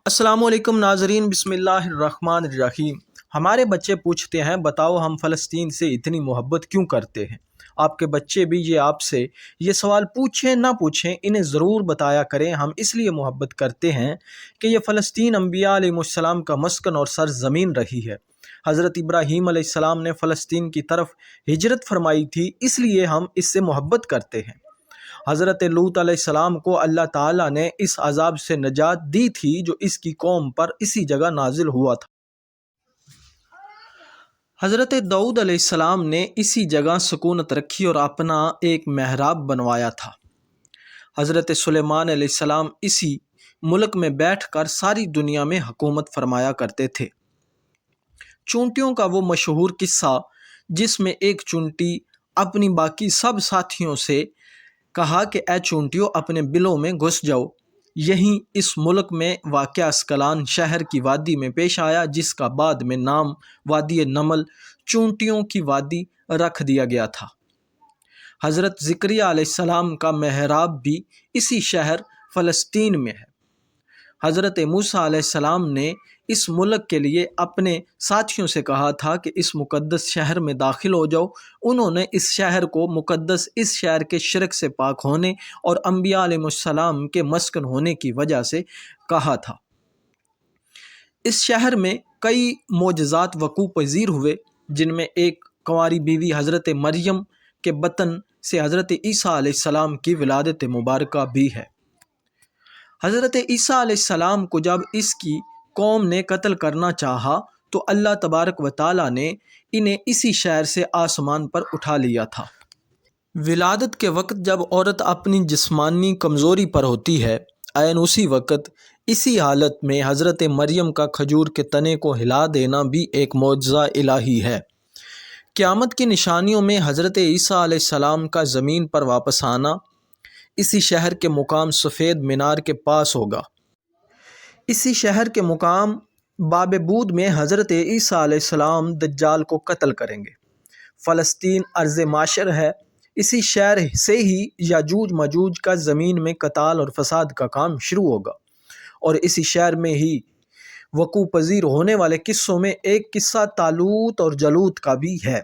السلام علیکم ناظرین، بسم اللہ الرحمن الرحیم۔ ہمارے بچے پوچھتے ہیں بتاؤ ہم فلسطین سے اتنی محبت کیوں کرتے ہیں؟ آپ کے بچے بھی آپ سے یہ سوال پوچھیں نہ پوچھیں انہیں ضرور بتایا کریں ہم اس لیے محبت کرتے ہیں کہ یہ فلسطین انبیاء علیہ السلام کا مسکن اور سرزمین رہی ہے۔ حضرت ابراہیم علیہ السلام نے فلسطین کی طرف ہجرت فرمائی تھی، اس لیے ہم اس سے محبت کرتے ہیں۔ حضرت لوط علیہ السلام کو اللہ تعالیٰ نے اس عذاب سے نجات دی تھی جو اس کی قوم پر اسی جگہ نازل ہوا تھا۔ حضرت داؤد علیہ السلام نے اسی جگہ سکونت رکھی اور اپنا ایک محراب بنوایا تھا۔ حضرت سلیمان علیہ السلام اسی ملک میں بیٹھ کر ساری دنیا میں حکومت فرمایا کرتے تھے۔ چونٹیوں کا وہ مشہور قصہ جس میں ایک چونٹی اپنی باقی سب ساتھیوں سے کہا کہ اے چونٹیوں اپنے بلوں میں گھس جاؤ، یہیں اس ملک میں واقع اسکلان شہر کی وادی میں پیش آیا، جس کا بعد میں نام وادی نمل چونٹیوں کی وادی رکھ دیا گیا تھا۔ حضرت زکریا علیہ السلام کا محراب بھی اسی شہر فلسطین میں ہے۔ حضرت موسیٰ علیہ السلام نے اس ملک کے لیے اپنے ساتھیوں سے کہا تھا کہ اس مقدس شہر میں داخل ہو جاؤ۔ انہوں نے اس شہر کو مقدس اس شہر کے شرک سے پاک ہونے اور انبیاء علیہ السلام کے مسکن ہونے کی وجہ سے کہا تھا۔ اس شہر میں کئی معجزات وقوع پذیر ہوئے، جن میں ایک کنواری بیوی حضرت مریم کے بطن سے حضرت عیسیٰ علیہ السلام کی ولادت مبارکہ بھی ہے۔ حضرت عیسیٰ علیہ السلام کو جب اس کی قوم نے قتل کرنا چاہا تو اللہ تبارک و تعالیٰ نے انہیں اسی شہر سے آسمان پر اٹھا لیا تھا۔ ولادت کے وقت جب عورت اپنی جسمانی کمزوری پر ہوتی ہے، عین اسی وقت اسی حالت میں حضرت مریم کا کھجور کے تنے کو ہلا دینا بھی ایک معجزہ الہی ہے۔ قیامت کی نشانیوں میں حضرت عیسیٰ علیہ السلام کا زمین پر واپس آنا اسی شہر کے مقام سفید مینار کے پاس ہوگا۔ اسی شہر کے مقام باب بود میں حضرت عیسیٰ علیہ السلام دجال کو قتل کریں گے۔ فلسطین ارض معاشر ہے، اسی شہر سے ہی یاجوج ماجوج کا زمین میں قتال اور فساد کا کام شروع ہوگا، اور اسی شہر میں ہی وقوع پذیر ہونے والے قصوں میں ایک قصہ طالوت اور جالوت کا بھی ہے۔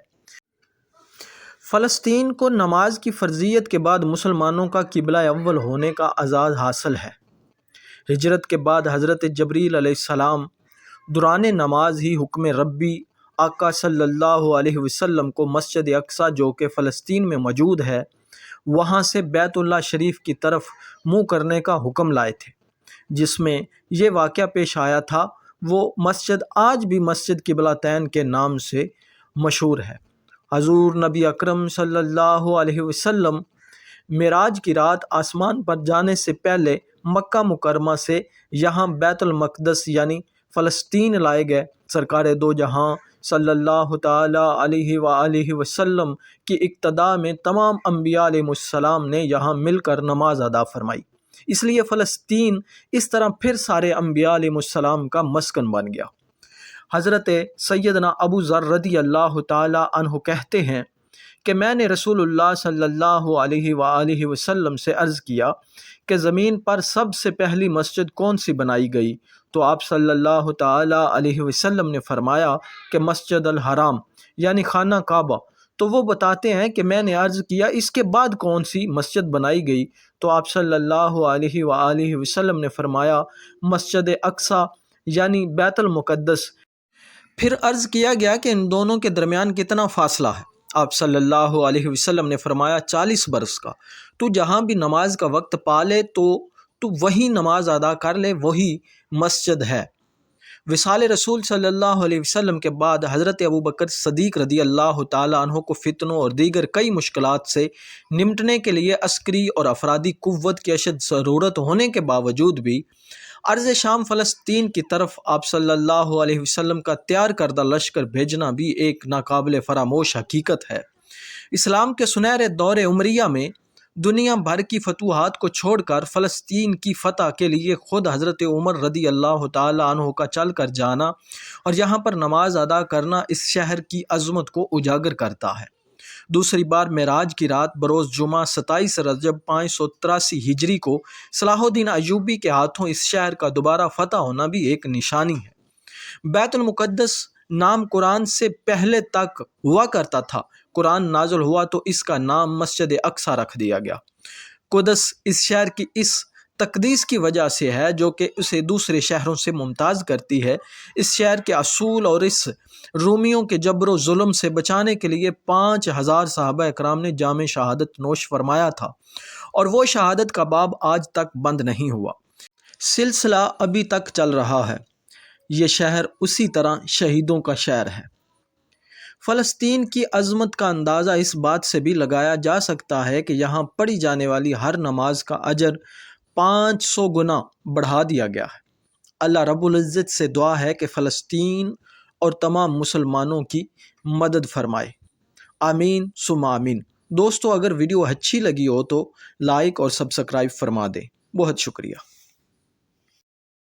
فلسطین کو نماز کی فرضیت کے بعد مسلمانوں کا قبلہ اول ہونے کا اعزاز حاصل ہے۔ ہجرت کے بعد حضرت جبریل علیہ السلام دوران نماز ہی حکم ربی آقا صلی اللہ علیہ وسلم کو مسجد اقصیٰ جو کہ فلسطین میں موجود ہے وہاں سے بیت اللہ شریف کی طرف منہ کرنے کا حکم لائے تھے، جس میں یہ واقعہ پیش آیا تھا۔ وہ مسجد آج بھی مسجد قبلتین کے نام سے مشہور ہے۔ حضور نبی اکرم صلی اللہ علیہ وسلم معراج کی رات آسمان پر جانے سے پہلے مکہ مکرمہ سے یہاں بیت المقدس یعنی فلسطین لائے گئے۔ سرکار دو جہاں صلی اللہ تعالیٰ علیہ وآلہ وسلم کی اقتداء میں تمام انبیاء علیہ السلام نے یہاں مل کر نماز ادا فرمائی، اس لیے فلسطین اس طرح پھر سارے انبیاء علیہ السلام کا مسکن بن گیا۔ حضرت سیدنا ابو ذر رضی اللہ تعالیٰ عنہ کہتے ہیں کہ میں نے رسول اللہ صلی اللہ علیہ وآلہ وسلم سے عرض کیا کہ زمین پر سب سے پہلی مسجد کون سی بنائی گئی؟ تو آپ صلی اللہ تعالیٰ علیہ وسلم نے فرمایا کہ مسجد الحرام یعنی خانہ کعبہ۔ تو وہ بتاتے ہیں کہ میں نے عرض کیا اس کے بعد کون سی مسجد بنائی گئی؟ تو آپ صلی اللہ علیہ وآلہ وسلم نے فرمایا مسجد اقصیٰ یعنی بیت المقدس۔ پھر عرض کیا گیا کہ ان دونوں کے درمیان کتنا فاصلہ ہے؟ آپ صلی اللہ علیہ وسلم نے فرمایا 40 برس کا۔ تو جہاں بھی نماز کا وقت پا لے تو وہی نماز ادا کر لے، وہی مسجد ہے۔ وصال رسول صلی اللہ علیہ وسلم کے بعد حضرت ابوبکر صدیق رضی اللہ تعالیٰ عنہ کو فتنوں اور دیگر کئی مشکلات سے نمٹنے کے لیے عسکری اور افرادی قوت کی اشد ضرورت ہونے کے باوجود بھی ارض شام فلسطین کی طرف آپ صلی اللہ علیہ وسلم کا تیار کردہ لشکر بھیجنا بھی ایک ناقابل فراموش حقیقت ہے۔ اسلام کے سنہرے دور عمریہ میں دنیا بھر کی فتوحات کو چھوڑ کر فلسطین کی فتح کے لیے خود حضرت عمر رضی اللہ تعالیٰ عنہ کا چل کر جانا اور یہاں پر نماز ادا کرنا اس شہر کی عظمت کو اجاگر کرتا ہے۔ دوسری بار معراج کی رات بروز جمعہ 27 رجب 583 ہجری کو صلاح الدین ایوبی کے ہاتھوں اس شہر کا دوبارہ فتح ہونا بھی ایک نشانی ہے۔ بیت المقدس نام قرآن سے پہلے تک ہوا کرتا تھا۔ قرآن نازل ہوا تو اس کا نام مسجد اقصی رکھ دیا گیا۔ قدس اس شہر کی اس تقدیس کی وجہ سے ہے جو کہ اسے دوسرے شہروں سے ممتاز کرتی ہے۔ اس شہر کے اصول اور اس رومیوں کے جبر و ظلم سے بچانے کے لیے 5000 صحابہ اکرام نے جام شہادت نوش فرمایا تھا، اور وہ شہادت کا باب آج تک بند نہیں ہوا۔ سلسلہ ابھی تک چل رہا ہے۔ یہ شہر اسی طرح شہیدوں کا شہر ہے۔ فلسطین کی عظمت کا اندازہ اس بات سے بھی لگایا جا سکتا ہے کہ یہاں پڑھی جانے والی ہر نماز کا اجر 500 گنا بڑھا دیا گیا ہے۔ اللہ رب العزت سے دعا ہے کہ فلسطین اور تمام مسلمانوں کی مدد فرمائے۔ آمین ثم آمین۔ دوستو، اگر ویڈیو اچھی لگی ہو تو لائک اور سبسکرائب فرما دیں۔ بہت شکریہ۔